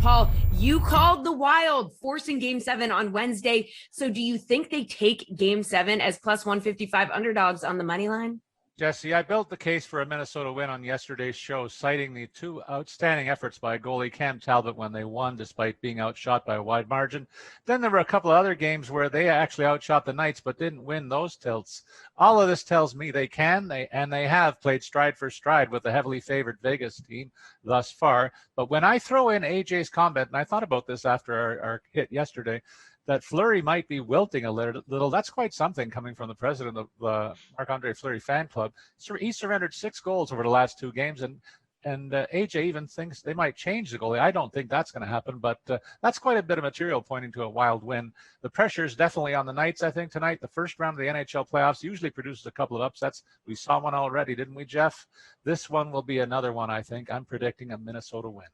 Paul, you called the Wild forcing Game 7 on Wednesday. So do you think they take Game 7 as plus 155 underdogs on the money line? Jesse, I built the case for a Minnesota win on yesterday's show, citing the two outstanding efforts by goalie Cam Talbot when they won, despite being outshot by a wide margin. Then there were a couple of other games where they actually outshot the Knights, but didn't win those tilts. All of this tells me they have played stride for stride with the heavily favored Vegas team thus far. But when I throw in AJ's comment, and I thought about this after our hit yesterday, that Fleury might be wilting a little. That's quite something coming from the president of the Marc-Andre Fleury fan club. He surrendered 6 goals over the last 2 games, and AJ even thinks they might change the goalie. I don't think that's going to happen, but that's quite a bit of material pointing to a Wild win. The pressure is definitely on the Knights, I think, tonight. The first round of the NHL playoffs usually produces a couple of upsets. We saw one already, didn't we, Jeff? This one will be another one, I think. I'm predicting a Minnesota win.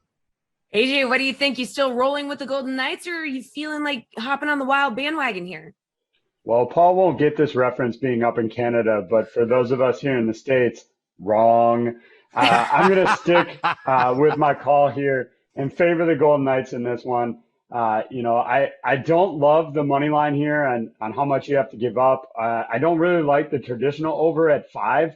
AJ, what do you think? You still rolling with the Golden Knights, or are you feeling like hopping on the Wild bandwagon here? Well, Paul won't get this reference being up in Canada, but for those of us here in the States, wrong. I'm going to stick with my call here and favor the Golden Knights in this one. I don't love the money line here on how much you have to give up. I don't really like the traditional over at 5.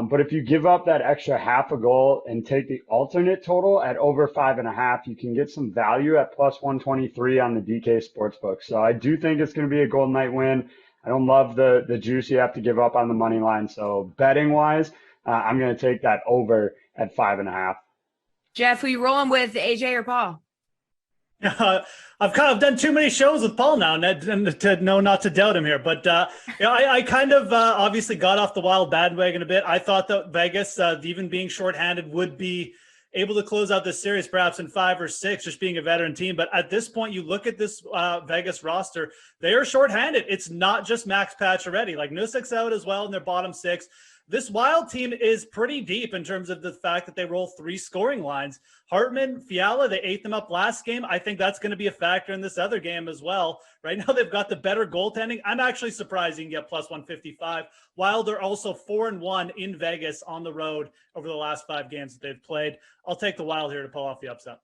But if you give up that extra half a goal and take the alternate total at over 5.5, you can get some value at plus 123 on the DK Sportsbook. So I do think it's going to be a Golden Knight win. I don't love the juice you have to give up on the money line. So betting wise, I'm going to take that over at 5.5. Jeff, who you rolling with, AJ or Paul? I've done too many shows with Paul now to know not to doubt him here. But I kind of obviously got off the Wild bandwagon a bit. I thought that Vegas, even being shorthanded, would be able to close out this series perhaps in 5 or 6, just being a veteran team. But at this point, you look at this Vegas roster, they are shorthanded. It's not just Max Pacioretty. Like Nussik's out as well in their bottom 6. This Wild team is pretty deep in terms of the fact that they roll 3 scoring lines. Hartman, Fiala, they ate them up last game. I think that's going to be a factor in this other game as well. Right now, they've got the better goaltending. I'm actually surprised you can get plus 155. Wild are also 4-1 in Vegas on the road over the last 5 games that they've played. I'll take the Wild here to pull off the upset.